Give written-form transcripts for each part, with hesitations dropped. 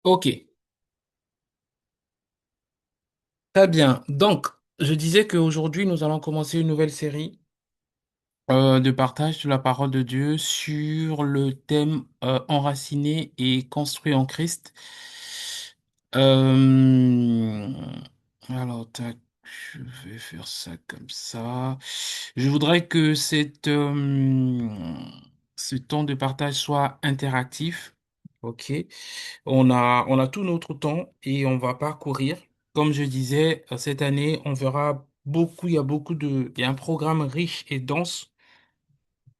Ok, très bien. Donc, je disais qu'aujourd'hui, nous allons commencer une nouvelle série de partage de la parole de Dieu sur le thème enraciné et construit en Christ. Euh, alors, tac, je vais faire ça comme ça. Je voudrais que ce temps de partage soit interactif. Ok. On a tout notre temps et on va parcourir. Comme je disais, cette année, on verra beaucoup, il y a un programme riche et dense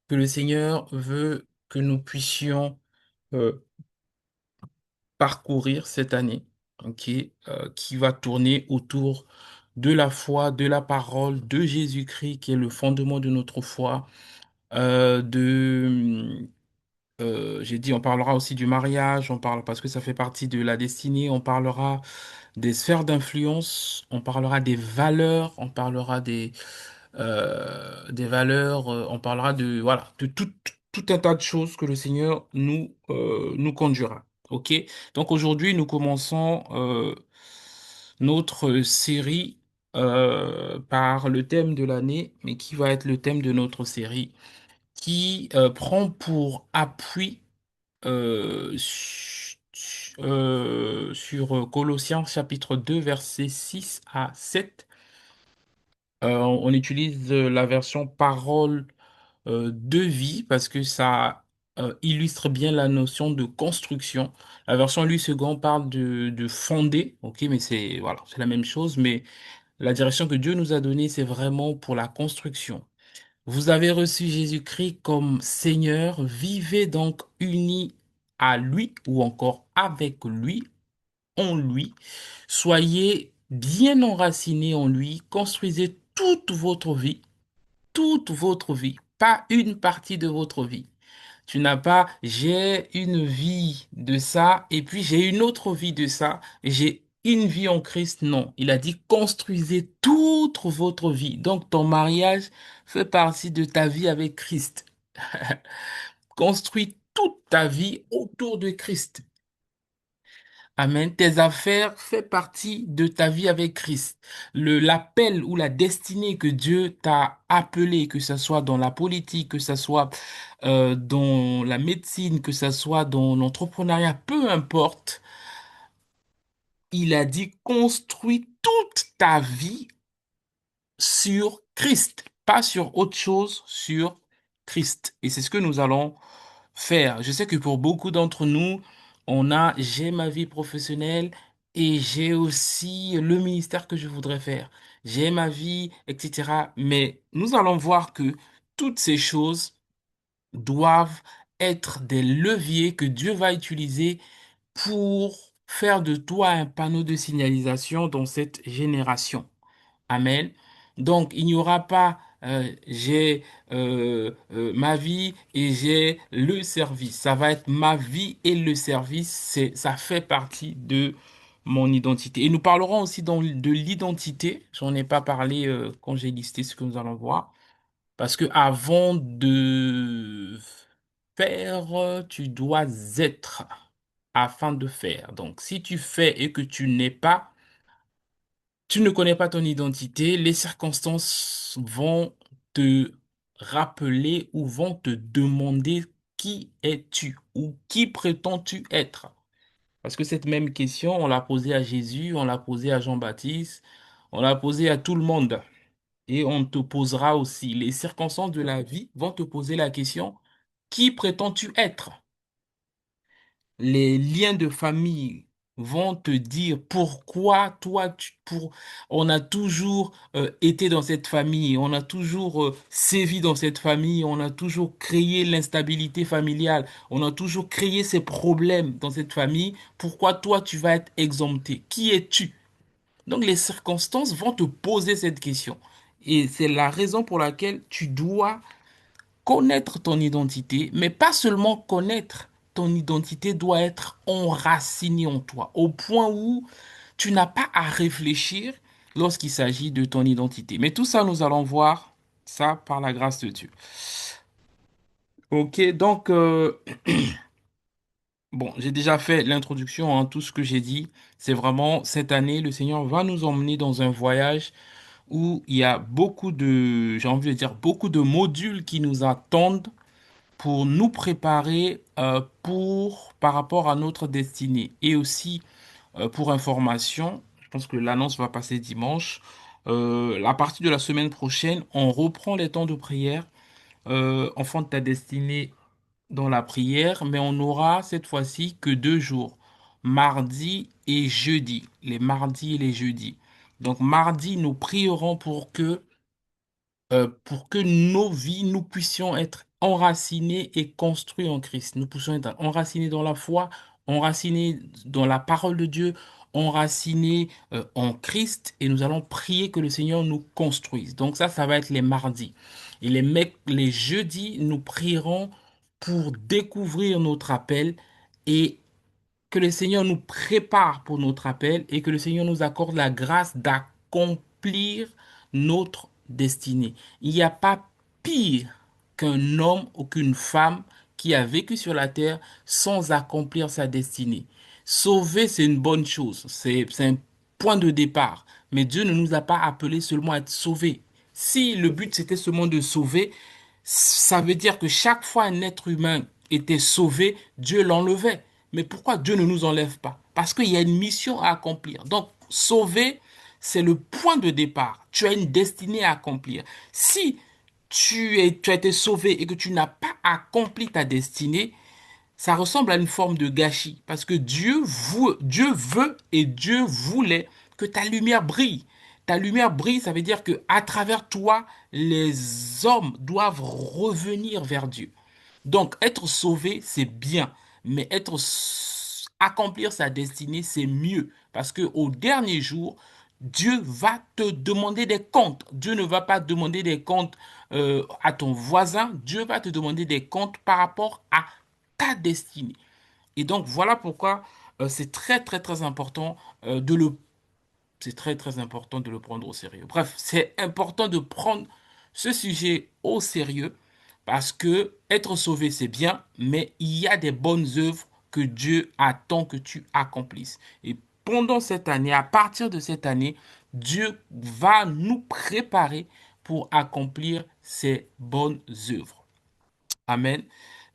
que le Seigneur veut que nous puissions euh, parcourir cette année, ok, qui va tourner autour de la foi, de la parole de Jésus-Christ, qui est le fondement de notre foi, j'ai dit, on parlera aussi du mariage, on parle parce que ça fait partie de la destinée, on parlera des sphères d'influence, on parlera des valeurs, on parlera des valeurs, on parlera voilà, de tout un tas de choses que le Seigneur nous conduira. OK? Donc aujourd'hui, nous commençons notre série par le thème de l'année, mais qui va être le thème de notre série, qui prend pour appui sur Colossiens chapitre 2 versets 6 à 7. On utilise la version parole de vie parce que ça illustre bien la notion de construction. La version Louis II parle de fonder, ok, mais c'est voilà, c'est la même chose, mais la direction que Dieu nous a donnée, c'est vraiment pour la construction. Vous avez reçu Jésus-Christ comme Seigneur, vivez donc unis à lui ou encore avec lui, en lui. Soyez bien enracinés en lui, construisez toute votre vie, pas une partie de votre vie. Tu n'as pas, j'ai une vie de ça et puis j'ai une autre vie de ça, et j'ai une vie en Christ. Non, il a dit construisez toute votre vie. Donc ton mariage fait partie de ta vie avec Christ. Construis toute ta vie autour de Christ. Amen. Tes affaires fait partie de ta vie avec Christ. L'appel ou la destinée que Dieu t'a appelé, que ce soit dans la politique, que ce soit dans la médecine, que ce soit dans l'entrepreneuriat, peu importe, il a dit construis toute ta vie sur Christ, pas sur autre chose, sur Christ. Et c'est ce que nous allons faire. Je sais que pour beaucoup d'entre nous, j'ai ma vie professionnelle et j'ai aussi le ministère que je voudrais faire. J'ai ma vie, etc. Mais nous allons voir que toutes ces choses doivent être des leviers que Dieu va utiliser pour faire de toi un panneau de signalisation dans cette génération. Amen. Donc, il n'y aura pas j'ai ma vie et j'ai le service. Ça va être ma vie et le service. Ça fait partie de mon identité. Et nous parlerons aussi de l'identité. J'en ai pas parlé quand j'ai listé ce que nous allons voir. Parce que avant de faire, tu dois être afin de faire. Donc, si tu fais et que tu n'es pas, tu ne connais pas ton identité, les circonstances vont te rappeler ou vont te demander qui es-tu ou qui prétends-tu être? Parce que cette même question, on l'a posée à Jésus, on l'a posée à Jean-Baptiste, on l'a posée à tout le monde. Et on te posera aussi. Les circonstances de la vie vont te poser la question, qui prétends-tu être? Les liens de famille vont te dire pourquoi on a toujours été dans cette famille, on a toujours sévi dans cette famille, on a toujours créé l'instabilité familiale, on a toujours créé ces problèmes dans cette famille. Pourquoi toi tu vas être exempté? Qui es-tu? Donc les circonstances vont te poser cette question. Et c'est la raison pour laquelle tu dois connaître ton identité, mais pas seulement connaître, ton identité doit être enracinée en toi, au point où tu n'as pas à réfléchir lorsqu'il s'agit de ton identité. Mais tout ça, nous allons voir ça par la grâce de Dieu. Ok, donc Bon, j'ai déjà fait l'introduction, hein, tout ce que j'ai dit. C'est vraiment cette année, le Seigneur va nous emmener dans un voyage où il y a beaucoup de, j'ai envie de dire, beaucoup de modules qui nous attendent pour nous préparer par rapport à notre destinée. Et aussi, pour information, je pense que l'annonce va passer dimanche. À partir de la semaine prochaine, on reprend les temps de prière. Enfant de ta destinée dans la prière, mais on n'aura cette fois-ci que 2 jours, mardi et jeudi, les mardis et les jeudis. Donc mardi, nous prierons pour que nos vies, nous puissions être enracinés et construits en Christ. Nous puissions être enracinés dans la foi, enracinés dans la parole de Dieu, enracinés en Christ, et nous allons prier que le Seigneur nous construise. Donc ça va être les mardis. Et les jeudis, nous prierons pour découvrir notre appel et que le Seigneur nous prépare pour notre appel et que le Seigneur nous accorde la grâce d'accomplir notre destinée. Il n'y a pas pire qu'un homme ou qu'une femme qui a vécu sur la terre sans accomplir sa destinée. Sauver, c'est une bonne chose, c'est un point de départ. Mais Dieu ne nous a pas appelés seulement à être sauvés. Si le but c'était seulement de sauver, ça veut dire que chaque fois un être humain était sauvé, Dieu l'enlevait. Mais pourquoi Dieu ne nous enlève pas? Parce qu'il y a une mission à accomplir. Donc, sauver, c'est le point de départ. Tu as une destinée à accomplir. Si tu as été sauvé et que tu n'as pas accompli ta destinée, ça ressemble à une forme de gâchis. Parce que Dieu veut et Dieu voulait que ta lumière brille. Ta lumière brille, ça veut dire que à travers toi, les hommes doivent revenir vers Dieu. Donc, être sauvé, c'est bien, mais accomplir sa destinée, c'est mieux, parce que au dernier jour, Dieu va te demander des comptes. Dieu ne va pas demander des comptes à ton voisin. Dieu va te demander des comptes par rapport à ta destinée. Et donc, voilà pourquoi c'est très, très, très important de le c'est très très important de le prendre au sérieux. Bref, c'est important de prendre ce sujet au sérieux parce que être sauvé, c'est bien, mais il y a des bonnes œuvres que Dieu attend que tu accomplisses. Et pendant cette année, à partir de cette année, Dieu va nous préparer pour accomplir ces bonnes œuvres. Amen.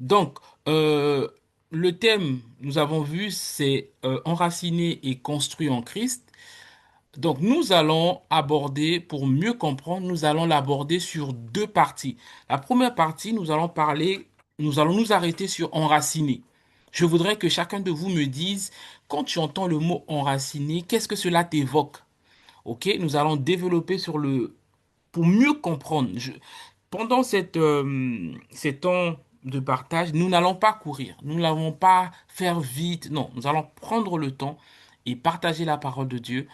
Donc, le thème, nous avons vu, c'est enraciné et construit en Christ. Donc, nous allons aborder, pour mieux comprendre, nous allons l'aborder sur deux parties. La première partie, nous allons nous arrêter sur enraciné. Je voudrais que chacun de vous me dise, quand tu entends le mot enraciné, qu'est-ce que cela t'évoque? Ok, nous allons développer pour mieux comprendre. Pendant ces temps de partage, nous n'allons pas courir, nous n'allons pas faire vite. Non, nous allons prendre le temps et partager la parole de Dieu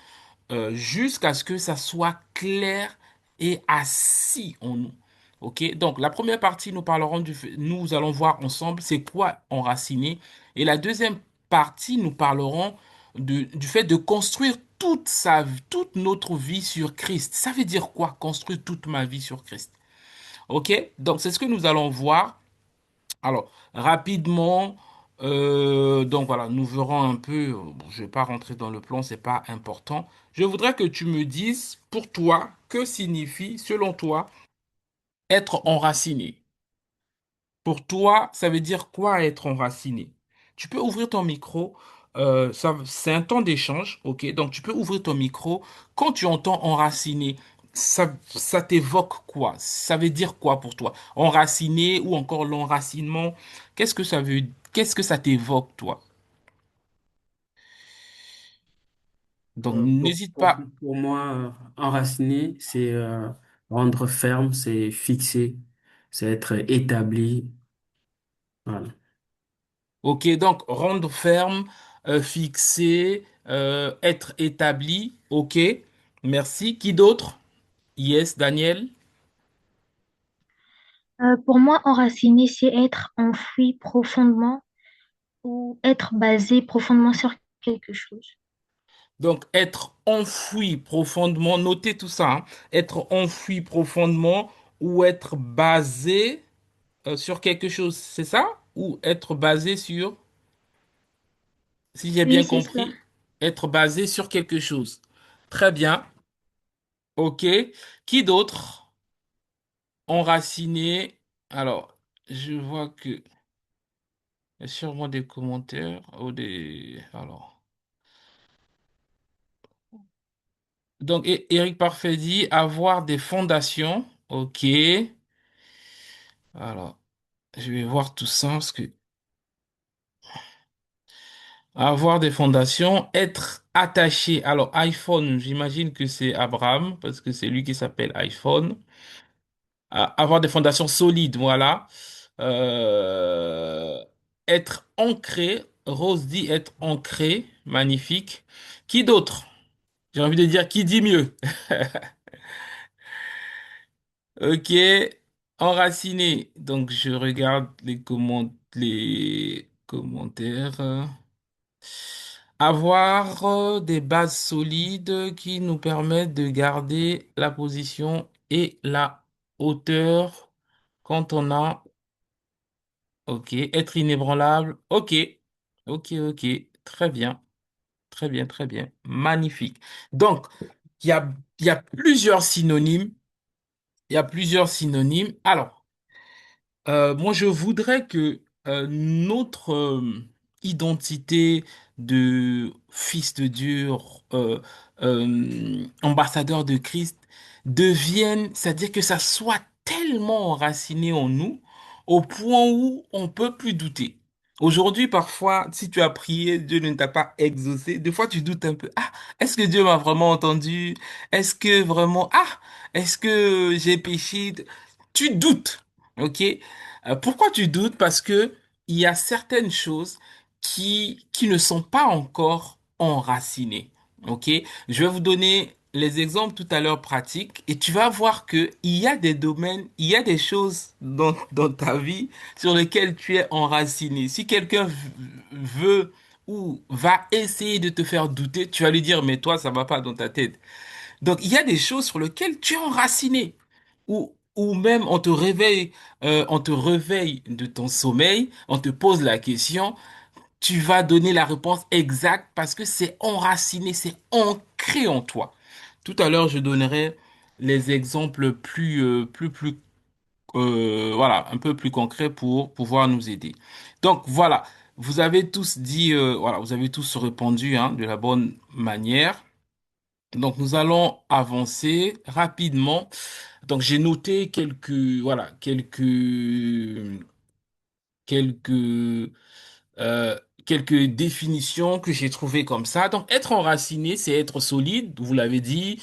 jusqu'à ce que ça soit clair et assis en nous. Ok, donc la première partie, nous allons voir ensemble c'est quoi enraciner. Et la deuxième partie, nous parlerons du fait de construire toute notre vie sur Christ. Ça veut dire quoi, construire toute ma vie sur Christ? Ok, donc c'est ce que nous allons voir. Alors, rapidement, donc voilà, nous verrons un peu, bon, je ne vais pas rentrer dans le plan, c'est pas important. Je voudrais que tu me dises, pour toi, que signifie, selon toi, être enraciné. Pour toi, ça veut dire quoi être enraciné? Tu peux ouvrir ton micro, c'est un temps d'échange, ok? Donc tu peux ouvrir ton micro. Quand tu entends enraciné, ça t'évoque quoi? Ça veut dire quoi pour toi? Enraciné ou encore l'enracinement, qu'est-ce que ça t'évoque, toi? Donc n'hésite pas. Pour moi, enraciner, c'est rendre ferme, c'est fixer, c'est être établi. Voilà. Ok, donc rendre ferme, fixer, être établi, ok? Merci. Qui d'autre? Yes, Daniel. Pour moi, enraciner, c'est être enfoui profondément ou être basé profondément sur quelque chose. Donc, être enfoui profondément, notez tout ça, hein. Être enfoui profondément ou être basé sur quelque chose, c'est ça? Ou être basé sur... Si j'ai Oui, bien c'est cela. compris, être basé sur quelque chose. Très bien. OK. Qui d'autre? Enraciné. Alors, je vois que il y a sûrement des commentaires ou des. Alors. Donc, Eric Parfait dit avoir des fondations. OK. Alors, je vais voir tout ça parce que avoir des fondations, être attaché. Alors, iPhone, j'imagine que c'est Abraham parce que c'est lui qui s'appelle iPhone. Avoir des fondations solides, voilà. Euh, Être ancré. Rose dit être ancré. Magnifique. Qui d'autre? J'ai envie de dire qui dit mieux. Ok. Enraciné. Donc, je regarde les commentaires. Avoir des bases solides qui nous permettent de garder la position et la hauteur quand on a. Ok. Être inébranlable. Ok. Ok, ok. Très bien. Très bien, très bien. Magnifique. Donc, il y a plusieurs synonymes. Il y a plusieurs synonymes. Alors, moi, je voudrais que notre identité de fils de Dieu, ambassadeur de Christ, devienne, c'est-à-dire que ça soit tellement enraciné en nous, au point où on peut plus douter. Aujourd'hui, parfois, si tu as prié, Dieu ne t'a pas exaucé. Des fois, tu doutes un peu. Ah, est-ce que Dieu m'a vraiment entendu? Est-ce que vraiment, est-ce que j'ai péché? Tu doutes. OK? Pourquoi tu doutes? Parce que il y a certaines choses qui ne sont pas encore enracinées. OK? Je vais vous donner les exemples tout à l'heure pratiques et tu vas voir que il y a des domaines, il y a des choses dans ta vie sur lesquelles tu es enraciné. Si quelqu'un veut ou va essayer de te faire douter, tu vas lui dire, mais toi, ça va pas dans ta tête. Donc, il y a des choses sur lesquelles tu es enraciné. Ou même on te réveille de ton sommeil, on te pose la question, tu vas donner la réponse exacte parce que c'est enraciné, c'est ancré en toi. Tout à l'heure, je donnerai les exemples voilà, un peu plus concrets pour pouvoir nous aider. Donc, voilà, vous avez tous dit, voilà, vous avez tous répondu, hein, de la bonne manière. Donc, nous allons avancer rapidement. Donc, j'ai noté quelques, euh, quelques définitions que j'ai trouvées comme ça. Donc, être enraciné, c'est être solide, vous l'avez dit,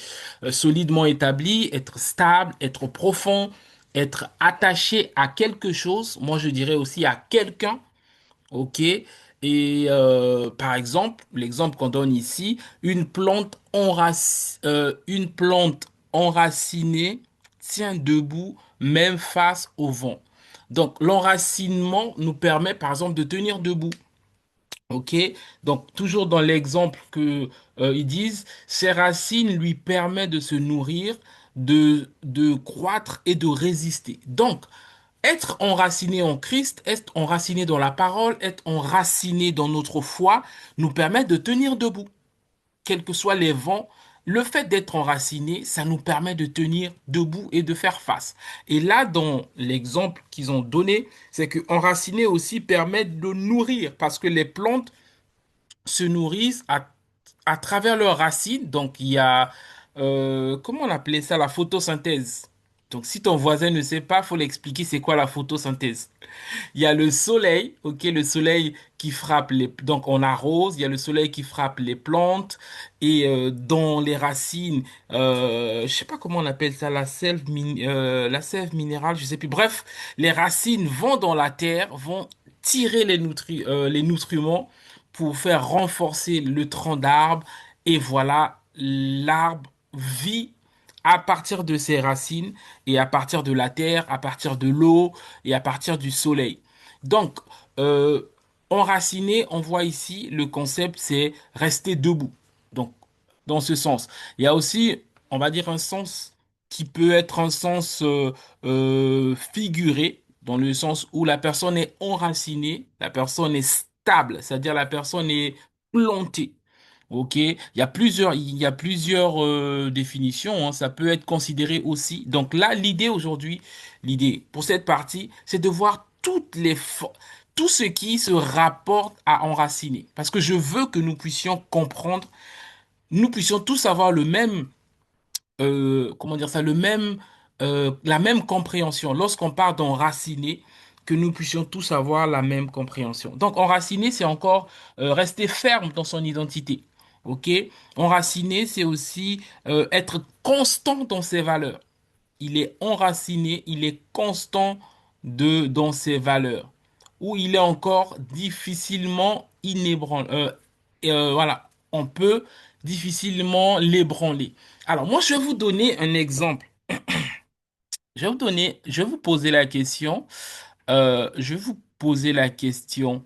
solidement établi, être stable, être profond, être attaché à quelque chose. Moi, je dirais aussi à quelqu'un. OK? Et par exemple, l'exemple qu'on donne ici, une plante enracinée tient debout même face au vent. Donc, l'enracinement nous permet, par exemple, de tenir debout. OK? Donc, toujours dans l'exemple que ils disent, ses racines lui permettent de se nourrir, de croître et de résister. Donc, être enraciné en Christ, être enraciné dans la parole, être enraciné dans notre foi, nous permet de tenir debout, quels que soient les vents. Le fait d'être enraciné, ça nous permet de tenir debout et de faire face. Et là, dans l'exemple qu'ils ont donné, c'est que enraciné aussi permet de nourrir, parce que les plantes se nourrissent à travers leurs racines. Donc, il y a, comment on appelait ça, la photosynthèse. Donc, si ton voisin ne sait pas, faut l'expliquer c'est quoi la photosynthèse. Il y a le soleil, ok, le soleil qui frappe donc on arrose, il y a le soleil qui frappe les plantes et dans les racines, je sais pas comment on appelle ça, la sève minérale, je sais plus. Bref, les racines vont dans la terre, vont tirer les nutriments pour faire renforcer le tronc d'arbre et voilà, l'arbre vit à partir de ses racines et à partir de la terre, à partir de l'eau et à partir du soleil. Donc, euh, enraciné, on voit ici, le concept, c'est rester debout. Donc, dans ce sens. Il y a aussi, on va dire, un sens qui peut être un sens figuré, dans le sens où la personne est enracinée, la personne est stable, c'est-à-dire la personne est planté. Ok, il y a plusieurs définitions, hein. Ça peut être considéré aussi. Donc là, l'idée pour cette partie, c'est de voir tout ce qui se rapporte à enraciner. Parce que je veux que nous puissions comprendre, nous puissions tous avoir comment dire ça, la même compréhension. Lorsqu'on parle d'enraciner, que nous puissions tous avoir la même compréhension. Donc, enraciner, c'est encore rester ferme dans son identité. OK? Enraciner, c'est aussi être constant dans ses valeurs. Il est enraciné, il est constant dans ses valeurs. Ou il est encore difficilement inébranlable. Voilà, on peut difficilement l'ébranler. Alors, moi, je vais vous donner un exemple. Je vais vous poser la question. Je vais vous poser la question.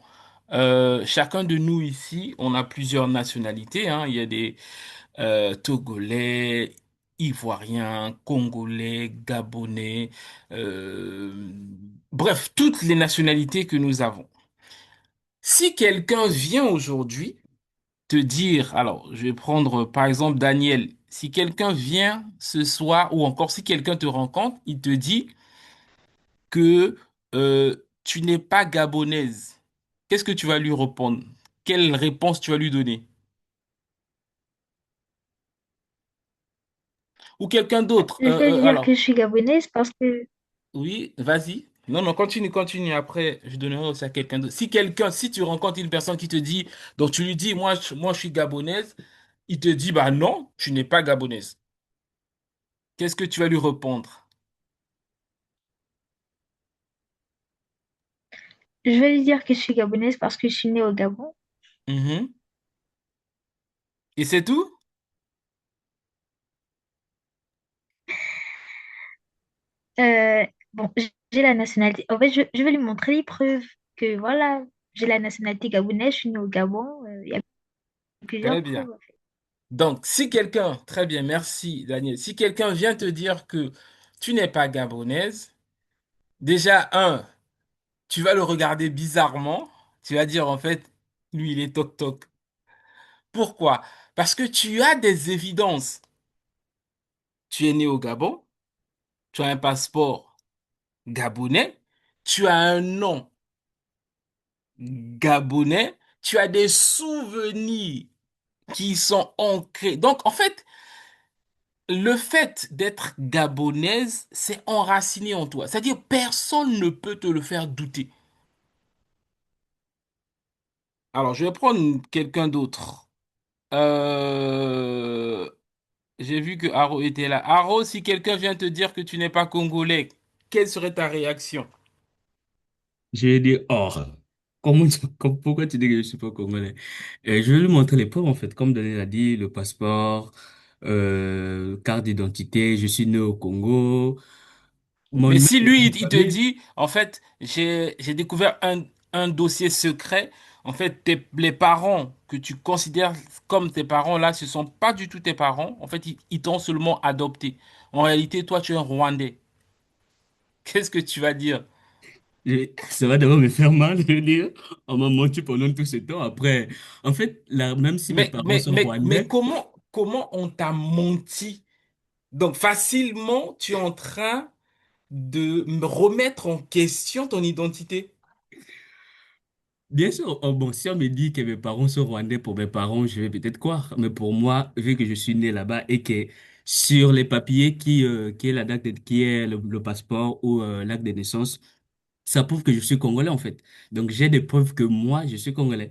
Chacun de nous ici, on a plusieurs nationalités, hein. Il y a des Togolais, Ivoiriens, Congolais, Gabonais, euh, bref, toutes les nationalités que nous avons. Si quelqu'un vient aujourd'hui te dire, alors je vais prendre par exemple Daniel, si quelqu'un vient ce soir ou encore si quelqu'un te rencontre, il te dit que tu n'es pas gabonaise, qu'est-ce que tu vas lui répondre? Quelle réponse tu vas lui donner? Ou quelqu'un d'autre. Je vais dire que Alors, je suis gabonaise parce que oui, vas-y. Non, non, continue. Après, je donnerai aussi à quelqu'un d'autre. Si tu rencontres une personne qui te dit, donc tu lui dis, moi, je suis gabonaise, il te dit, bah non, tu n'es pas gabonaise. Qu'est-ce que tu vas lui répondre? je vais lui dire que je suis gabonaise parce que je suis née au Gabon. Mhm. Et c'est tout? Bon, j'ai la nationalité. En fait, je vais lui montrer les preuves que voilà, j'ai la nationalité gabonaise, je suis née au Gabon. Il y a Très plusieurs bien. preuves, en fait. Donc, très bien, merci Daniel. Si quelqu'un vient te dire que tu n'es pas gabonaise, déjà, tu vas le regarder bizarrement. Tu vas dire, en fait, lui, il est toc-toc. Pourquoi? Parce que tu as des évidences. Tu es né au Gabon, tu as un passeport gabonais, tu as un nom gabonais, tu as des souvenirs qui sont ancrés. Donc, en fait, le fait d'être gabonaise, c'est enraciné en toi. C'est-à-dire, personne ne peut te le faire douter. Alors, je vais prendre quelqu'un d'autre. Euh, J'ai vu que Haro était là. Haro, si quelqu'un vient te dire que tu n'es pas congolais, quelle serait ta réaction? J'ai dit, oh, pourquoi tu dis que je suis pas congolais? Je vais lui montrer les preuves, en fait. Comme Daniel a dit, le passeport, carte d'identité, je suis né au Congo, mon Mais numéro si lui, de il te famille. dit, en fait, j'ai découvert un dossier secret, en fait, les parents que tu considères comme tes parents là, ce sont pas du tout tes parents. En fait, ils t'ont seulement adopté. En réalité, toi, tu es un Rwandais. Qu'est-ce que tu vas dire? Ça va d'abord me faire mal, je veux dire. On m'a menti pendant tout ce temps. Après, en fait, là, même si mes parents sont Mais rwandais, comment on t'a menti? Donc, facilement, tu es en train de me remettre en question ton identité. bien sûr, oh, bon, si on me dit que mes parents sont rwandais, pour mes parents, je vais peut-être croire. Mais pour moi, vu que je suis né là-bas et que sur les papiers qui est la date qui est le passeport ou l'acte de naissance, ça prouve que je suis congolais en fait. Donc j'ai des preuves que moi, je suis congolais.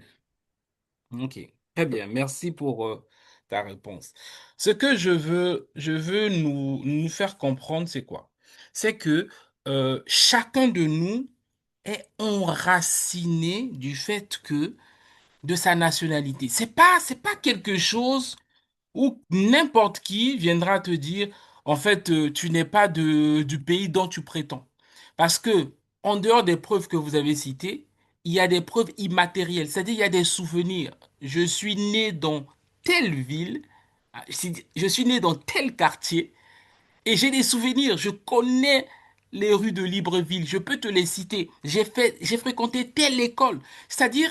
Ok, très bien. Merci pour ta réponse. Ce que je veux nous faire comprendre, c'est quoi? C'est que chacun de nous est enraciné du fait que de sa nationalité. C'est pas quelque chose où n'importe qui viendra te dire, en fait, tu n'es pas du pays dont tu prétends. Parce que, en dehors des preuves que vous avez citées, il y a des preuves immatérielles, c'est-à-dire il y a des souvenirs. Je suis né dans telle ville, je suis né dans tel quartier, et j'ai des souvenirs. Je connais les rues de Libreville, je peux te les citer. J'ai fréquenté telle école. C'est-à-dire,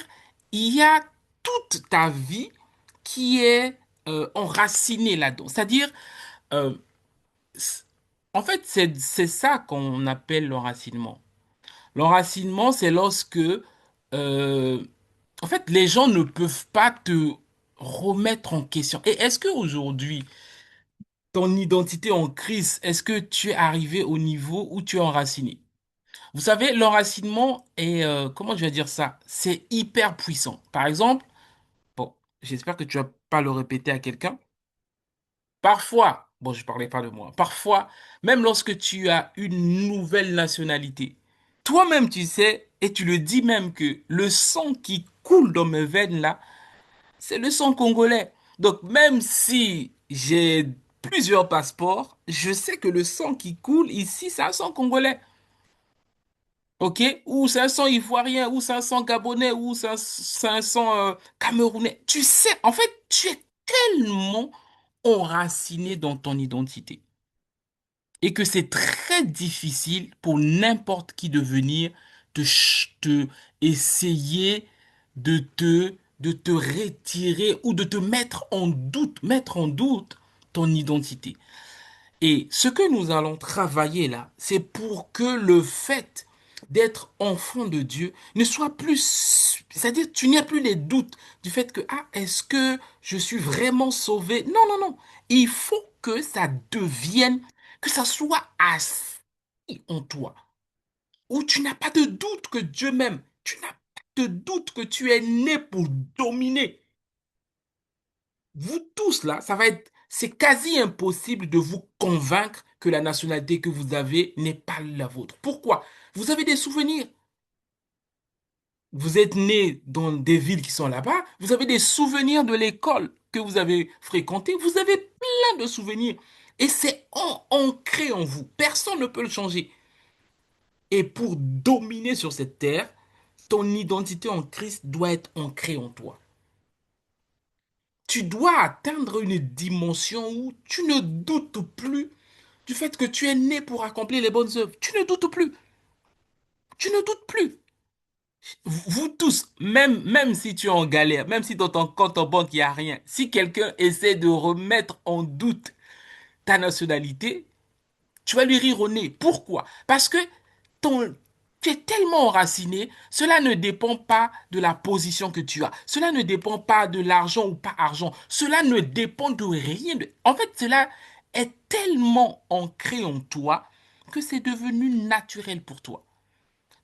il y a toute ta vie qui est enracinée là-dedans. C'est-à-dire, euh, c- en fait, c'est ça qu'on appelle l'enracinement. L'enracinement, c'est lorsque, en fait, les gens ne peuvent pas te remettre en question. Et est-ce qu'aujourd'hui, ton identité en crise, est-ce que tu es arrivé au niveau où tu es enraciné? Vous savez, l'enracinement est, comment je vais dire ça? C'est hyper puissant. Par exemple, bon, j'espère que tu vas pas le répéter à quelqu'un. Parfois, bon, je parlais pas de moi. Parfois, même lorsque tu as une nouvelle nationalité, toi-même tu sais, et tu le dis même que le sang qui coule dans mes veines là, c'est le sang congolais. Donc, même si j'ai plusieurs passeports, je sais que le sang qui coule ici, c'est un sang congolais. OK? Ou c'est un sang ivoirien, ou c'est un sang gabonais, ou c'est un sang camerounais. Tu sais, en fait, tu es tellement enraciné dans ton identité. Et que c'est très difficile pour n'importe qui de venir te essayer de te retirer ou de te mettre en doute ton identité. Et ce que nous allons travailler là, c'est pour que le fait d'être enfant de Dieu ne soit plus, c'est-à-dire tu n'as plus les doutes du fait que, ah, est-ce que je suis vraiment sauvé? Non, non, non. Il faut que ça devienne, que ça soit assis en toi, où tu n'as pas de doute que Dieu m'aime. Tu n'as pas de doute que tu es né pour dominer. Vous tous là, c'est quasi impossible de vous convaincre que la nationalité que vous avez n'est pas la vôtre. Pourquoi? Vous avez des souvenirs. Vous êtes né dans des villes qui sont là-bas. Vous avez des souvenirs de l'école que vous avez fréquentée. Vous avez plein de souvenirs. Et c'est ancré en vous. Personne ne peut le changer. Et pour dominer sur cette terre, ton identité en Christ doit être ancrée en toi. Tu dois atteindre une dimension où tu ne doutes plus du fait que tu es né pour accomplir les bonnes œuvres. Tu ne doutes plus. Tu ne doutes plus. Vous tous, même si tu es en galère, même si dans ton compte en banque, il n'y a rien, si quelqu'un essaie de remettre en doute ta nationalité, tu vas lui rire au nez. Pourquoi? Parce que ton, tu es tellement enraciné, cela ne dépend pas de la position que tu as. Cela ne dépend pas de l'argent ou pas argent. Cela ne dépend de rien. En fait, cela est tellement ancré en toi que c'est devenu naturel pour toi.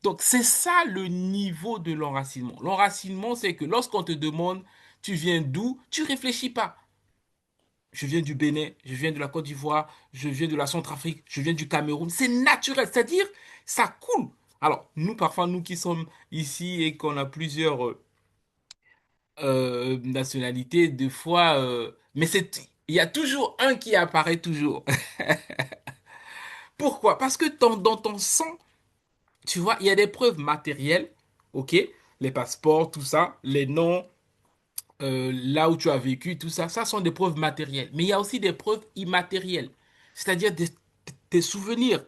Donc, c'est ça le niveau de l'enracinement. L'enracinement, c'est que lorsqu'on te demande, tu viens d'où, tu réfléchis pas. Je viens du Bénin, je viens de la Côte d'Ivoire, je viens de la Centrafrique, je viens du Cameroun. C'est naturel, c'est-à-dire ça coule. Alors, nous, parfois, nous qui sommes ici et qu'on a plusieurs nationalités, des fois, mais il y a toujours un qui apparaît toujours. Pourquoi? Parce que dans ton sang, tu vois, il y a des preuves matérielles, ok? Les passeports, tout ça, les noms, là où tu as vécu, tout ça, ça sont des preuves matérielles. Mais il y a aussi des preuves immatérielles, c'est-à-dire tes souvenirs,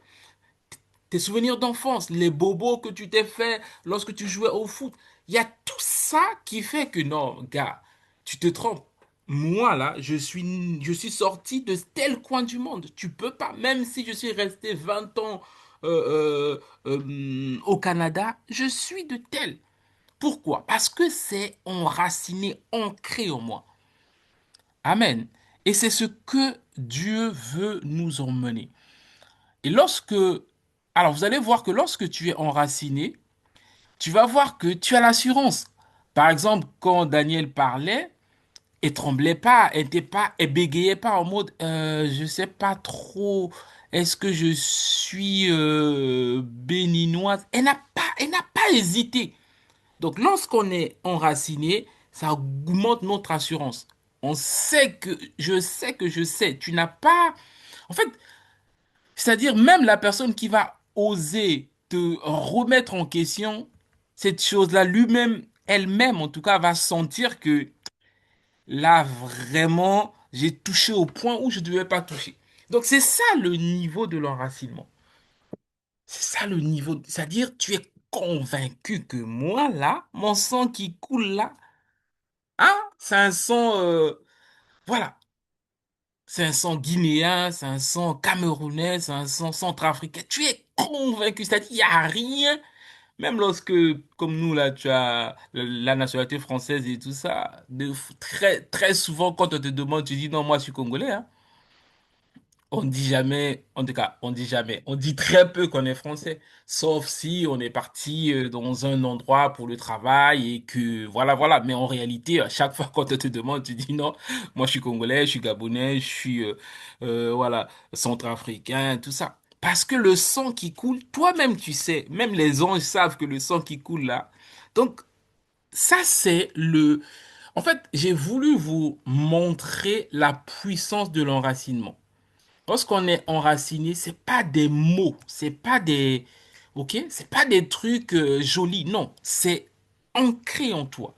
tes souvenirs d'enfance, les bobos que tu t'es fait lorsque tu jouais au foot. Il y a tout ça qui fait que non, gars, tu te trompes. Moi, là, je suis sorti de tel coin du monde. Tu peux pas, même si je suis resté 20 ans au Canada, je suis de tel. Pourquoi? Parce que c'est enraciné, ancré en moi. Amen. Et c'est ce que Dieu veut nous emmener. Et alors vous allez voir que lorsque tu es enraciné, tu vas voir que tu as l'assurance. Par exemple, quand Daniel parlait, et tremblait pas, et bégayait pas en mode, je sais pas trop, est-ce que je suis béninoise? Elle n'a pas hésité. Donc, lorsqu'on est enraciné, ça augmente notre assurance. On sait que je sais. Tu n'as pas. En fait, c'est-à-dire, même la personne qui va oser te remettre en question, cette chose-là, lui-même, elle-même, en tout cas, va sentir que là, vraiment, j'ai touché au point où je ne devais pas toucher. Donc, c'est ça le niveau de l'enracinement. C'est ça le niveau. C'est-à-dire, tu es convaincu que moi, là, mon sang qui coule là, C'est un sang, voilà, c'est un sang guinéen, c'est un sang camerounais, c'est un sang centrafricain. Tu es convaincu, c'est-à-dire il n'y a rien. Même lorsque, comme nous, là, tu as la nationalité française et tout ça, très, très souvent, quand on te demande, tu dis non, moi, je suis congolais, hein. On dit jamais, en tout cas, on dit jamais, on dit très peu qu'on est français, sauf si on est parti dans un endroit pour le travail et que, voilà, voilà. Mais en réalité, à chaque fois qu'on te demande, tu dis non, moi, je suis congolais, je suis gabonais, je suis, voilà, centrafricain, tout ça. Parce que le sang qui coule, toi-même, tu sais, même les anges savent que le sang qui coule là. Donc, ça, c'est le... En fait, j'ai voulu vous montrer la puissance de l'enracinement. Lorsqu'on est enraciné, c'est pas des mots, c'est pas des, ok, c'est pas des trucs jolis, non, c'est ancré en toi.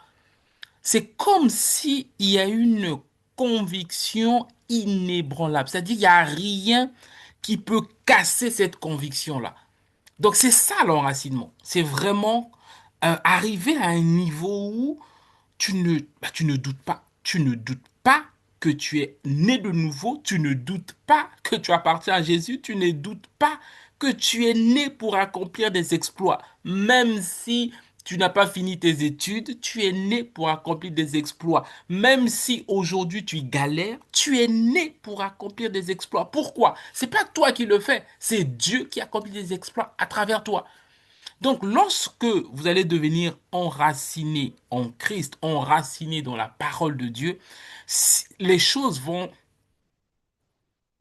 C'est comme si il y a une conviction inébranlable, c'est-à-dire il y a rien qui peut casser cette conviction-là. Donc c'est ça l'enracinement, c'est vraiment arriver à un niveau où tu ne doutes pas. Tu ne doutes pas que tu es né de nouveau. Tu ne doutes pas que tu appartiens à Jésus. Tu ne doutes pas que tu es né pour accomplir des exploits. Même si tu n'as pas fini tes études, tu es né pour accomplir des exploits. Même si aujourd'hui tu galères, tu es né pour accomplir des exploits. Pourquoi? C'est pas toi qui le fais, c'est Dieu qui accomplit des exploits à travers toi. Donc, lorsque vous allez devenir enraciné en Christ, enraciné dans la parole de Dieu, les choses vont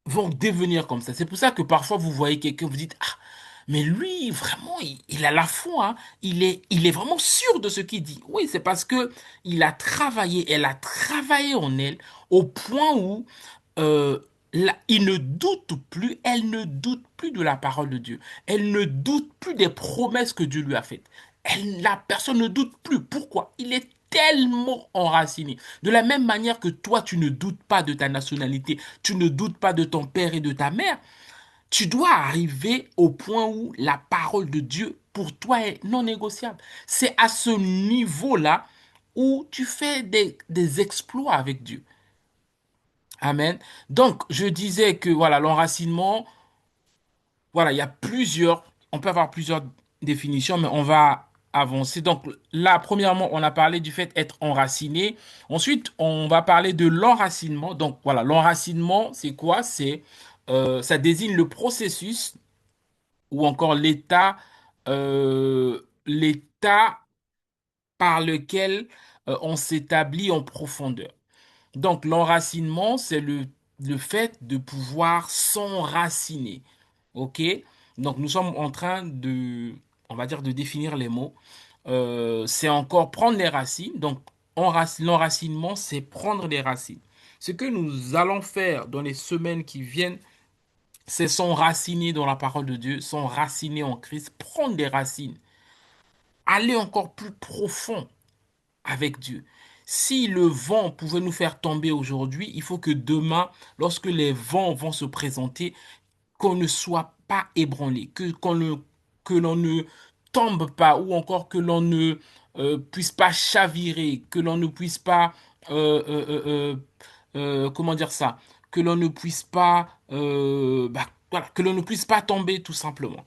devenir comme ça. C'est pour ça que parfois vous voyez quelqu'un, vous dites, ah, mais lui, vraiment, il a la foi, hein. Il est vraiment sûr de ce qu'il dit. Oui, c'est parce que il a travaillé, elle a travaillé en elle au point où euh, il ne doute plus, elle ne doute plus de la parole de Dieu. Elle ne doute plus des promesses que Dieu lui a faites. La personne ne doute plus. Pourquoi? Il est tellement enraciné. De la même manière que toi, tu ne doutes pas de ta nationalité, tu ne doutes pas de ton père et de ta mère, tu dois arriver au point où la parole de Dieu pour toi est non négociable. C'est à ce niveau-là où tu fais des exploits avec Dieu. Amen. Donc, je disais que voilà, l'enracinement, voilà, il y a plusieurs, on peut avoir plusieurs définitions, mais on va avancer. Donc là, premièrement, on a parlé du fait d'être enraciné. Ensuite, on va parler de l'enracinement. Donc voilà, l'enracinement, c'est quoi? Ça désigne le processus ou encore l'état par lequel on s'établit en profondeur. Donc, l'enracinement, c'est le fait de pouvoir s'enraciner. OK? Donc, nous sommes en train de, on va dire, de définir les mots. C'est encore prendre les racines. Donc, l'enracinement, c'est prendre les racines. Ce que nous allons faire dans les semaines qui viennent, c'est s'enraciner dans la parole de Dieu, s'enraciner en Christ, prendre des racines, aller encore plus profond avec Dieu. Si le vent pouvait nous faire tomber aujourd'hui, il faut que demain, lorsque les vents vont se présenter, qu'on ne soit pas ébranlé, que l'on ne tombe pas ou encore que l'on ne puisse pas chavirer, que l'on ne puisse pas, euh, euh, euh, comment dire ça, que l'on ne puisse pas, voilà, que l'on ne puisse pas tomber tout simplement.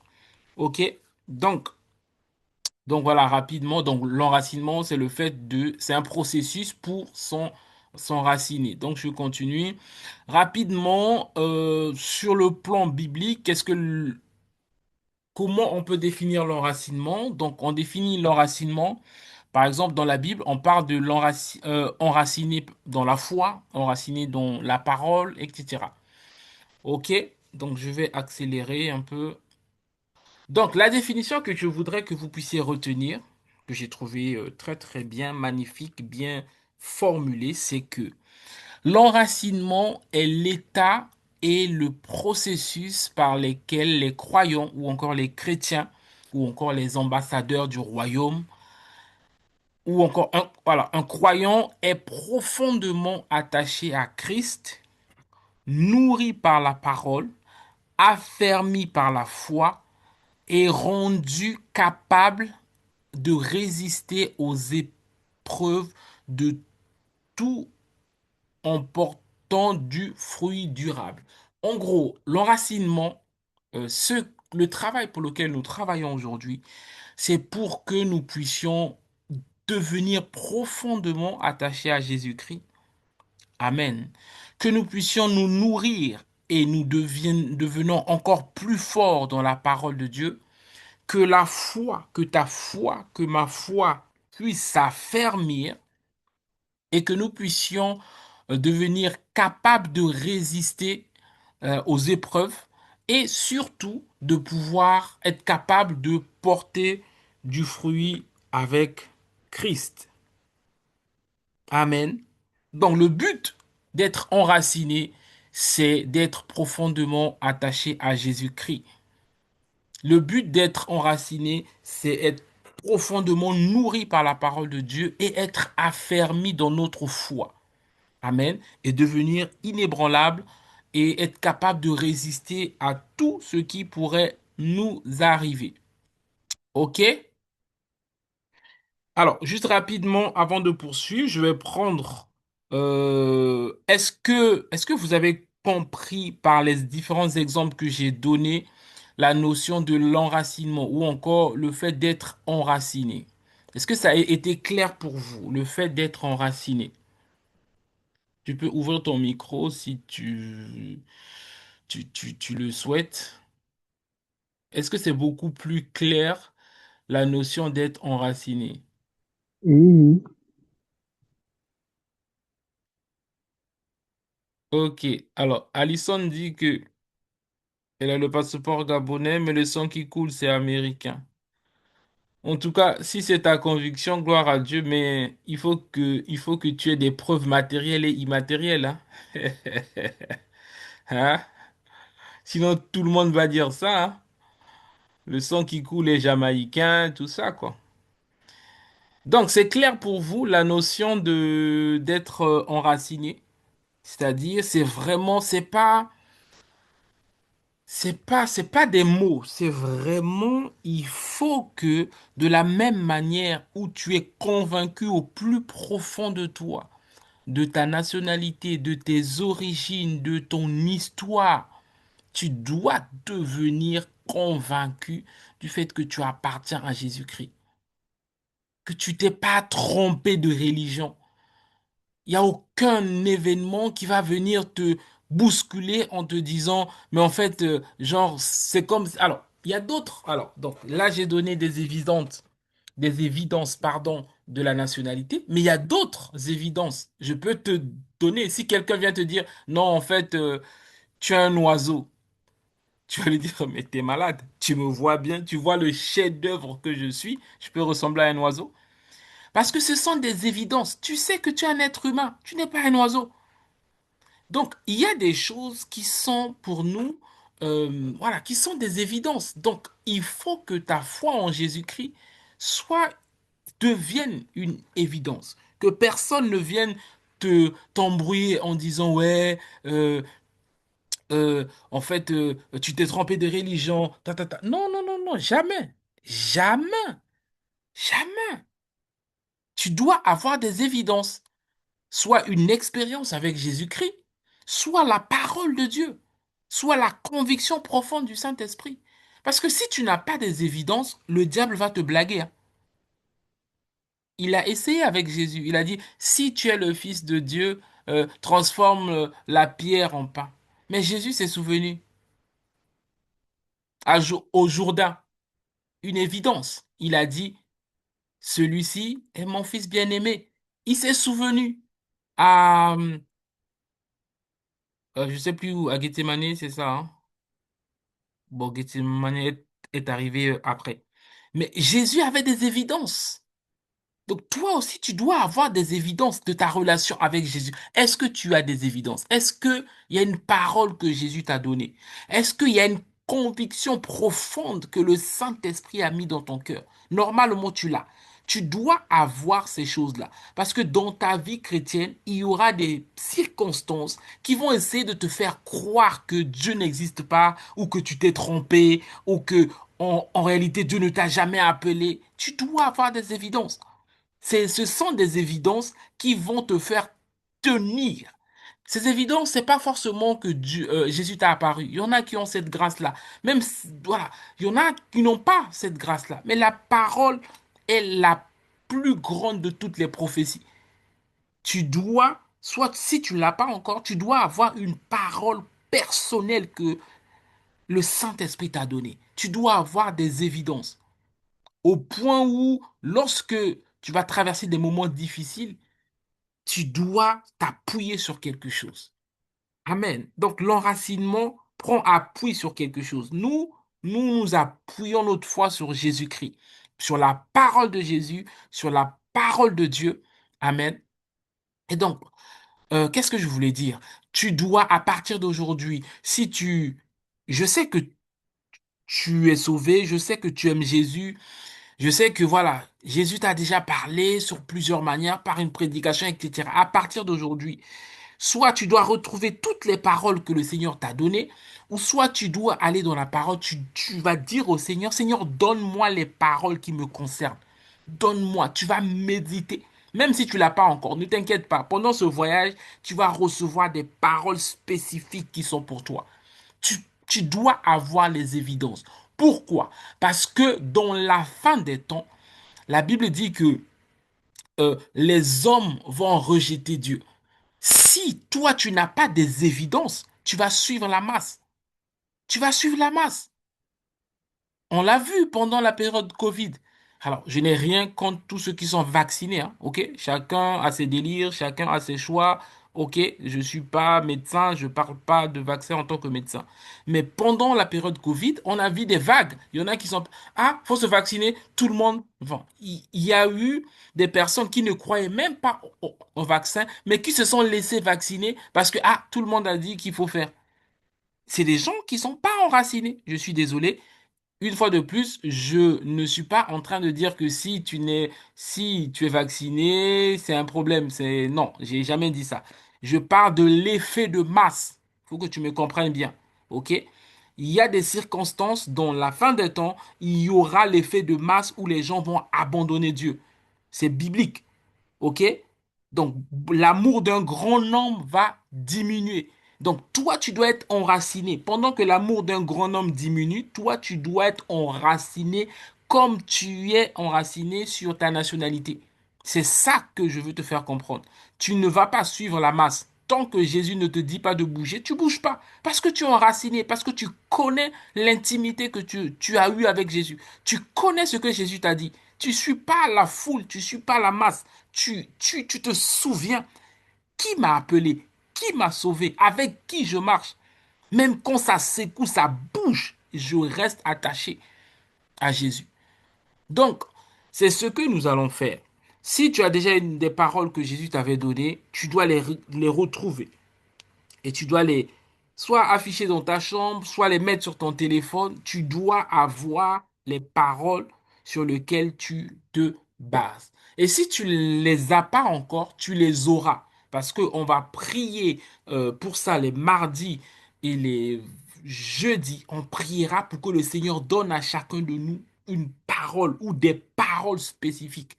Ok? Donc, donc voilà, rapidement, donc l'enracinement, c'est le fait de, c'est un processus pour s'enraciner. Donc je continue. Rapidement, sur le plan biblique, comment on peut définir l'enracinement? Donc on définit l'enracinement, par exemple dans la Bible, on parle de enraciné dans la foi, enraciné dans la parole, etc. Ok? Donc je vais accélérer un peu. Donc, la définition que je voudrais que vous puissiez retenir, que j'ai trouvé très très bien, magnifique, bien formulée, c'est que l'enracinement est l'état et le processus par lesquels les croyants ou encore les chrétiens ou encore les ambassadeurs du royaume ou encore voilà, un croyant est profondément attaché à Christ, nourri par la parole, affermi par la foi et rendu capable de résister aux épreuves de tout en portant du fruit durable. En gros, l'enracinement, le travail pour lequel nous travaillons aujourd'hui, c'est pour que nous puissions devenir profondément attachés à Jésus-Christ. Amen. Que nous puissions nous nourrir et nous devenons encore plus forts dans la parole de Dieu. Que la foi, que ta foi, que ma foi puisse s'affermir et que nous puissions devenir capables de résister aux épreuves et surtout de pouvoir être capables de porter du fruit avec Christ. Amen. Donc le but d'être enraciné, c'est d'être profondément attaché à Jésus-Christ. Le but d'être enraciné, c'est être profondément nourri par la parole de Dieu et être affermi dans notre foi. Amen. Et devenir inébranlable et être capable de résister à tout ce qui pourrait nous arriver. OK? Alors, juste rapidement, avant de poursuivre, je vais prendre. Est-ce que vous avez compris par les différents exemples que j'ai donnés la notion de l'enracinement ou encore le fait d'être enraciné? Est-ce que ça a été clair pour vous, le fait d'être enraciné? Tu peux ouvrir ton micro si tu le souhaites. Est-ce que c'est beaucoup plus clair la notion d'être enraciné? Oui, Ok, alors Alison dit que elle a le passeport gabonais, mais le sang qui coule, c'est américain. En tout cas, si c'est ta conviction, gloire à Dieu, mais il faut que tu aies des preuves matérielles et immatérielles, hein. Hein? Sinon, tout le monde va dire ça, hein. Le sang qui coule est jamaïcain, tout ça, quoi. Donc, c'est clair pour vous la notion de d'être enraciné, c'est-à-dire, c'est pas des mots, c'est vraiment, il faut que de la même manière où tu es convaincu au plus profond de toi, de ta nationalité, de tes origines, de ton histoire, tu dois devenir convaincu du fait que tu appartiens à Jésus-Christ, que tu t'es pas trompé de religion. Il n'y a aucun événement qui va venir te bousculer en te disant, mais en fait, genre, c'est comme... Alors, il y a d'autres... Alors, donc là, j'ai donné des évidences, pardon, de la nationalité, mais il y a d'autres évidences. Je peux te donner, si quelqu'un vient te dire, non, en fait, tu es un oiseau, tu vas lui dire, mais t'es malade, tu me vois bien, tu vois le chef-d'œuvre que je peux ressembler à un oiseau. Parce que ce sont des évidences. Tu sais que tu es un être humain, tu n'es pas un oiseau. Donc, il y a des choses qui sont pour nous, voilà, qui sont des évidences. Donc, il faut que ta foi en Jésus-Christ devienne une évidence. Que personne ne vienne t'embrouiller en disant, ouais, en fait, tu t'es trompé de religion. Ta, ta, ta. Non, non, non, non, jamais. Jamais. Jamais. Tu dois avoir des évidences. Soit une expérience avec Jésus-Christ, soit la parole de Dieu, soit la conviction profonde du Saint-Esprit. Parce que si tu n'as pas des évidences, le diable va te blaguer, hein. Il a essayé avec Jésus. Il a dit, si tu es le Fils de Dieu, transforme la pierre en pain. Mais Jésus s'est souvenu au Jourdain, une évidence. Il a dit, celui-ci est mon fils bien-aimé. Il s'est souvenu à, je sais plus où, à Gethsemane, c'est ça, hein? Bon, Gethsemane est arrivé après. Mais Jésus avait des évidences. Donc toi aussi, tu dois avoir des évidences de ta relation avec Jésus. Est-ce que tu as des évidences? Est-ce qu'il y a une parole que Jésus t'a donnée? Est-ce qu'il y a une conviction profonde que le Saint-Esprit a mis dans ton cœur? Normalement, tu l'as. Tu dois avoir ces choses-là. Parce que dans ta vie chrétienne, il y aura des circonstances qui vont essayer de te faire croire que Dieu n'existe pas, ou que tu t'es trompé, ou que en réalité Dieu ne t'a jamais appelé. Tu dois avoir des évidences. Ce sont des évidences qui vont te faire tenir. Ces évidences, c'est pas forcément que Jésus t'a apparu. Il y en a qui ont cette grâce-là. Même, voilà, il y en a qui n'ont pas cette grâce-là. Mais la parole est la plus grande de toutes les prophéties. Tu dois, soit si tu ne l'as pas encore, tu dois avoir une parole personnelle que le Saint-Esprit t'a donnée. Tu dois avoir des évidences. Au point où, lorsque tu vas traverser des moments difficiles, tu dois t'appuyer sur quelque chose. Amen. Donc l'enracinement prend appui sur quelque chose. Nous appuyons notre foi sur Jésus-Christ, sur la parole de Jésus, sur la parole de Dieu. Amen. Et donc, qu'est-ce que je voulais dire? Tu dois, à partir d'aujourd'hui, si tu... Je sais que tu es sauvé, je sais que tu aimes Jésus, je sais que voilà, Jésus t'a déjà parlé sur plusieurs manières, par une prédication, etc. À partir d'aujourd'hui, soit tu dois retrouver toutes les paroles que le Seigneur t'a données, ou soit tu dois aller dans la parole, tu vas dire au Seigneur, Seigneur, donne-moi les paroles qui me concernent. Donne-moi, tu vas méditer. Même si tu l'as pas encore, ne t'inquiète pas. Pendant ce voyage, tu vas recevoir des paroles spécifiques qui sont pour toi. Tu dois avoir les évidences. Pourquoi? Parce que dans la fin des temps, la Bible dit que les hommes vont rejeter Dieu. Si toi, tu n'as pas des évidences, tu vas suivre la masse. Tu vas suivre la masse. On l'a vu pendant la période Covid. Alors, je n'ai rien contre tous ceux qui sont vaccinés, hein, ok? Chacun a ses délires, chacun a ses choix, ok? Je suis pas médecin, je parle pas de vaccin en tant que médecin. Mais pendant la période Covid, on a vu des vagues. Il y en a qui sont, ah, faut se vacciner, tout le monde. Bon, il y a eu des personnes qui ne croyaient même pas au vaccin, mais qui se sont laissées vacciner parce que, ah, tout le monde a dit qu'il faut faire. C'est des gens qui sont pas enracinés. Je suis désolé. Une fois de plus, je ne suis pas en train de dire que si tu es vacciné, c'est un problème. Non, j'ai jamais dit ça. Je parle de l'effet de masse. Il faut que tu me comprennes bien. OK? Il y a des circonstances dans la fin des temps, il y aura l'effet de masse où les gens vont abandonner Dieu. C'est biblique. OK? Donc, l'amour d'un grand nombre va diminuer. Donc, toi, tu dois être enraciné. Pendant que l'amour d'un grand homme diminue, toi, tu dois être enraciné comme tu es enraciné sur ta nationalité. C'est ça que je veux te faire comprendre. Tu ne vas pas suivre la masse. Tant que Jésus ne te dit pas de bouger, tu bouges pas. Parce que tu es enraciné, parce que tu connais l'intimité que tu as eue avec Jésus. Tu connais ce que Jésus t'a dit. Tu ne suis pas la foule, tu ne suis pas la masse. Tu te souviens qui m'a appelé, qui m'a sauvé, avec qui je marche. Même quand ça secoue, ça bouge, je reste attaché à Jésus. Donc, c'est ce que nous allons faire. Si tu as déjà une des paroles que Jésus t'avait données, tu dois les retrouver et tu dois les soit afficher dans ta chambre, soit les mettre sur ton téléphone. Tu dois avoir les paroles sur lesquelles tu te bases. Et si tu ne les as pas encore, tu les auras. Parce qu'on va prier pour ça les mardis et les jeudis. On priera pour que le Seigneur donne à chacun de nous une parole ou des paroles spécifiques.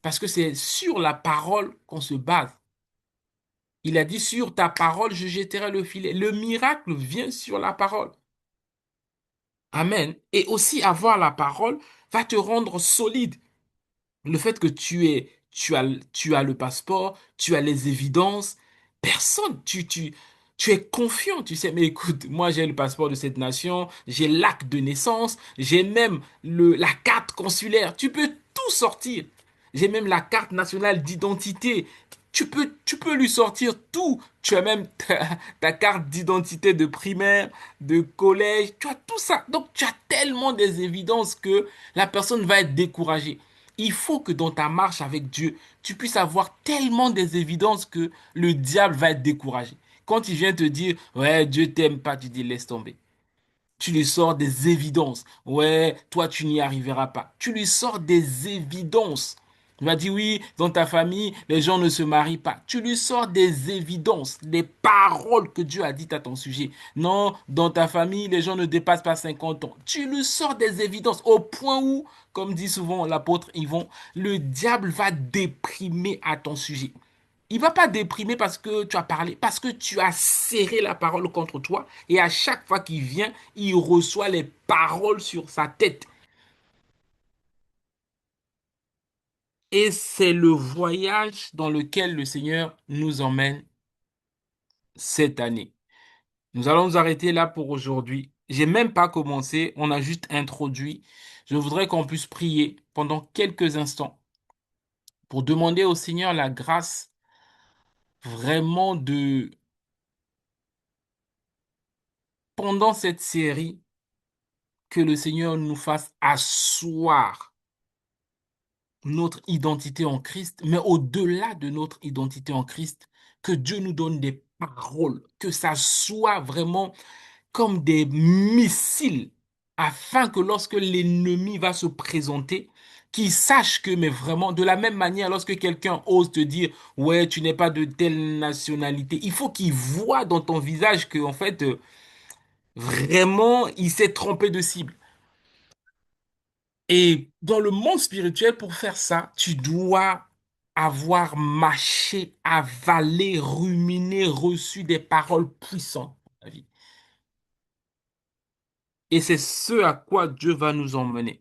Parce que c'est sur la parole qu'on se base. Il a dit, sur ta parole, je jetterai le filet. Le miracle vient sur la parole. Amen. Et aussi avoir la parole va te rendre solide. Le fait que tu as le passeport, tu as les évidences, personne, tu es confiant, tu sais, mais écoute, moi j'ai le passeport de cette nation, j'ai l'acte de naissance, j'ai même la carte consulaire, tu peux tout sortir. J'ai même la carte nationale d'identité. Tu peux lui sortir tout. Tu as même ta carte d'identité de primaire, de collège. Tu as tout ça. Donc, tu as tellement des évidences que la personne va être découragée. Il faut que dans ta marche avec Dieu, tu puisses avoir tellement des évidences que le diable va être découragé. Quand il vient te dire, ouais, Dieu t'aime pas, tu dis, laisse tomber. Tu lui sors des évidences. Ouais, toi, tu n'y arriveras pas. Tu lui sors des évidences. Il va dire, oui, dans ta famille, les gens ne se marient pas. Tu lui sors des évidences, des paroles que Dieu a dites à ton sujet. Non, dans ta famille, les gens ne dépassent pas 50 ans. Tu lui sors des évidences au point où, comme dit souvent l'apôtre Yvon, le diable va déprimer à ton sujet. Il va pas déprimer parce que tu as parlé, parce que tu as serré la parole contre toi. Et à chaque fois qu'il vient, il reçoit les paroles sur sa tête. Et c'est le voyage dans lequel le Seigneur nous emmène cette année. Nous allons nous arrêter là pour aujourd'hui. J'ai même pas commencé, on a juste introduit. Je voudrais qu'on puisse prier pendant quelques instants pour demander au Seigneur la grâce vraiment pendant cette série, que le Seigneur nous fasse asseoir notre identité en Christ, mais au-delà de notre identité en Christ, que Dieu nous donne des paroles, que ça soit vraiment comme des missiles, afin que lorsque l'ennemi va se présenter, qu'il sache que, mais vraiment, de la même manière, lorsque quelqu'un ose te dire, ouais, tu n'es pas de telle nationalité, il faut qu'il voit dans ton visage que, en fait, vraiment, il s'est trompé de cible. Et dans le monde spirituel, pour faire ça, tu dois avoir mâché, avalé, ruminé, reçu des paroles puissantes dans ta vie. Et c'est ce à quoi Dieu va nous emmener.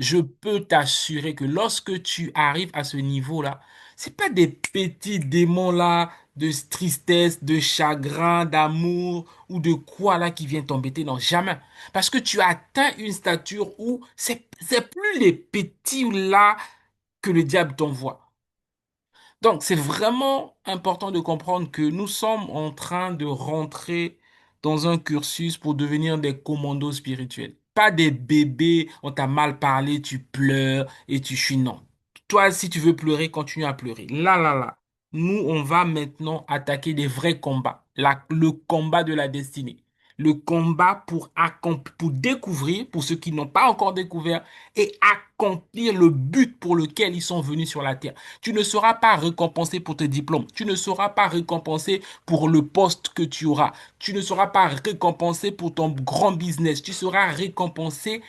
Je peux t'assurer que lorsque tu arrives à ce niveau-là, c'est pas des petits démons là de tristesse, de chagrin, d'amour ou de quoi là qui viennent t'embêter, non, jamais. Parce que tu as atteint une stature où c'est plus les petits là que le diable t'envoie. Donc, c'est vraiment important de comprendre que nous sommes en train de rentrer dans un cursus pour devenir des commandos spirituels. Pas des bébés, on t'a mal parlé, tu pleures et tu chuis. Non. Toi, si tu veux pleurer, continue à pleurer. Là, là, là. Nous, on va maintenant attaquer des vrais combats. Le combat de la destinée. Le combat pour découvrir, pour ceux qui n'ont pas encore découvert, et accomplir le but pour lequel ils sont venus sur la terre. Tu ne seras pas récompensé pour tes diplômes. Tu ne seras pas récompensé pour le poste que tu auras. Tu ne seras pas récompensé pour ton grand business. Tu seras récompensé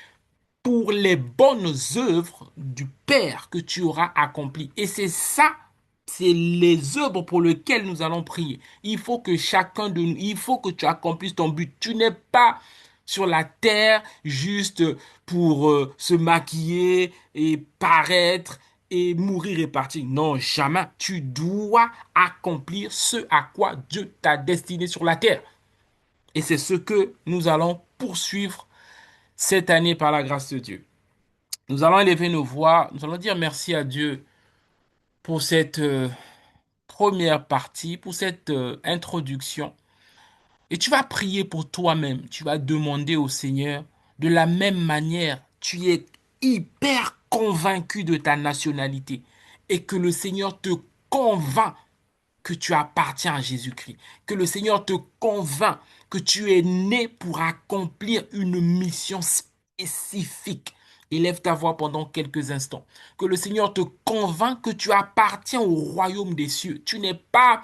pour les bonnes œuvres du Père que tu auras accomplies. Et c'est ça, c'est les œuvres pour lesquelles nous allons prier. Il faut que chacun de nous, il faut que tu accomplisses ton but. Tu n'es pas sur la terre juste pour se maquiller et paraître et mourir et partir. Non, jamais. Tu dois accomplir ce à quoi Dieu t'a destiné sur la terre. Et c'est ce que nous allons poursuivre cette année par la grâce de Dieu. Nous allons élever nos voix, nous allons dire merci à Dieu pour cette première partie, pour cette introduction. Et tu vas prier pour toi-même, tu vas demander au Seigneur, de la même manière, tu es hyper convaincu de ta nationalité et que le Seigneur te convainc que tu appartiens à Jésus-Christ, que le Seigneur te convainc que tu es né pour accomplir une mission spécifique. Élève ta voix pendant quelques instants. Que le Seigneur te convainc que tu appartiens au royaume des cieux. Tu n'es pas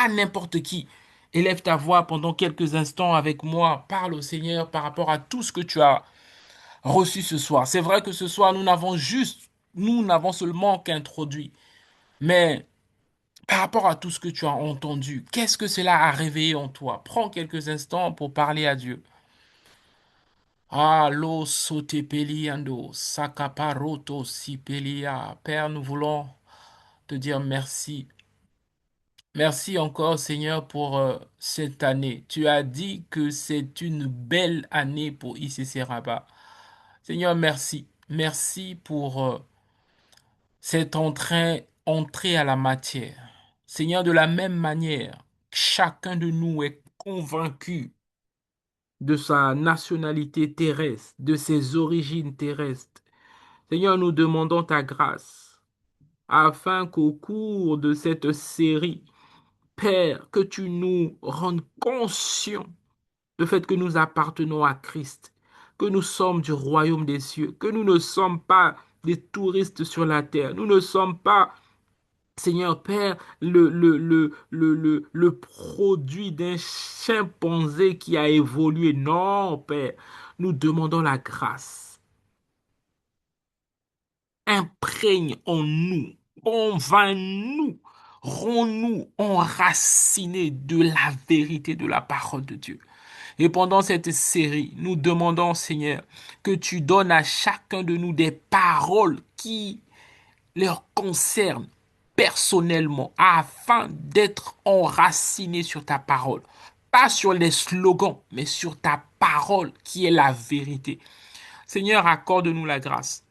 n'importe qui. Élève ta voix pendant quelques instants avec moi. Parle au Seigneur par rapport à tout ce que tu as reçu ce soir. C'est vrai que ce soir, nous n'avons seulement qu'introduit. Mais par rapport à tout ce que tu as entendu, qu'est-ce que cela a réveillé en toi? Prends quelques instants pour parler à Dieu. Allo sotepeliando, sakaparoto sipelia. Père, nous voulons te dire merci. Merci encore, Seigneur, pour cette année. Tu as dit que c'est une belle année pour ICC Rabat. Seigneur, merci. Merci pour cette entrée à la matière. Seigneur, de la même manière, chacun de nous est convaincu de sa nationalité terrestre, de ses origines terrestres. Seigneur, nous demandons ta grâce afin qu'au cours de cette série, Père, que tu nous rendes conscients du fait que nous appartenons à Christ, que nous sommes du royaume des cieux, que nous ne sommes pas des touristes sur la terre, nous ne sommes pas, Seigneur Père, le produit d'un chimpanzé qui a évolué. Non, Père, nous demandons la grâce. Imprègne en nous, convainc-nous, Rends-nous enracinés de la vérité de la parole de Dieu. Et pendant cette série, nous demandons, Seigneur, que tu donnes à chacun de nous des paroles qui leur concernent personnellement afin d'être enracinés sur ta parole. Pas sur les slogans, mais sur ta parole qui est la vérité. Seigneur, accorde-nous la grâce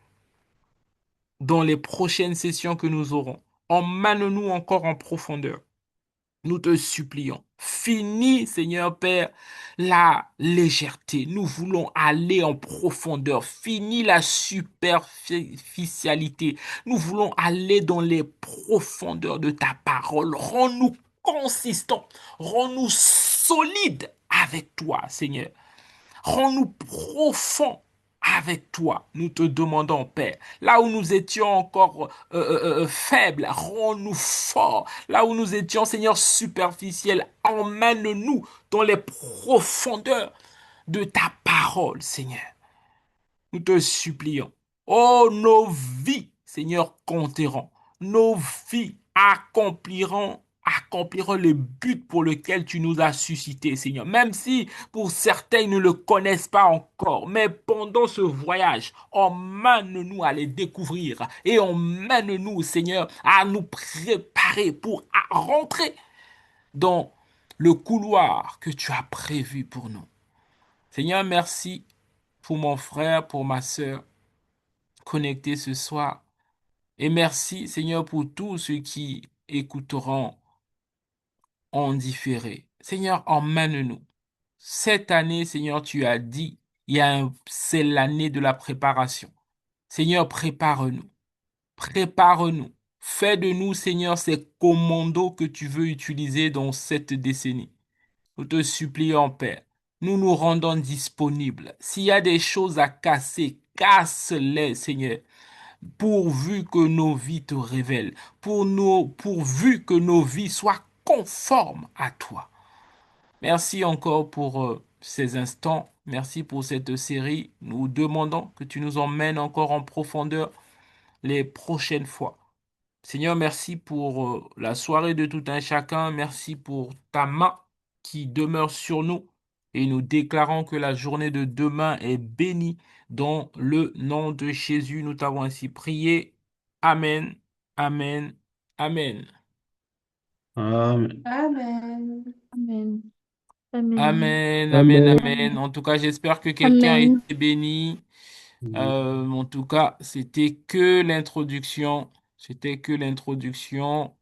dans les prochaines sessions que nous aurons. Emmène-nous encore en profondeur. Nous te supplions. Finis, Seigneur Père, la légèreté. Nous voulons aller en profondeur. Finis la superficialité. Nous voulons aller dans les profondeurs de ta parole. Rends-nous consistants. Rends-nous solides avec toi, Seigneur. Rends-nous profonds avec toi. Nous te demandons, Père. Là où nous étions encore faibles, rends-nous forts. Là où nous étions, Seigneur, superficiels, emmène-nous dans les profondeurs de ta parole, Seigneur. Nous te supplions. Oh, nos vies, Seigneur, compteront. Nos vies accompliront le but pour lequel tu nous as suscités, Seigneur. Même si pour certains, ils ne le connaissent pas encore. Mais pendant ce voyage, emmène-nous à les découvrir et emmène-nous, Seigneur, à nous préparer pour rentrer dans le couloir que tu as prévu pour nous. Seigneur, merci pour mon frère, pour ma sœur connectés ce soir. Et merci, Seigneur, pour tous ceux qui écouteront en différé. Seigneur, emmène-nous. Cette année, Seigneur, tu as dit, c'est l'année de la préparation. Seigneur, prépare-nous. Prépare-nous. Fais de nous, Seigneur, ces commandos que tu veux utiliser dans cette décennie. Nous te supplions, Père. Nous nous rendons disponibles. S'il y a des choses à casser, casse-les, Seigneur, pourvu que nos vies te révèlent, pourvu que nos vies soient conformes à toi. Merci encore pour ces instants. Merci pour cette série. Nous demandons que tu nous emmènes encore en profondeur les prochaines fois. Seigneur, merci pour la soirée de tout un chacun. Merci pour ta main qui demeure sur nous. Et nous déclarons que la journée de demain est bénie dans le nom de Jésus. Nous t'avons ainsi prié. Amen, amen, amen. Amen. Amen. Amen. Amen. Amen, amen, Amen. amen. En tout cas, j'espère que quelqu'un a Amen. été béni. En tout cas, c'était que l'introduction. C'était que l'introduction.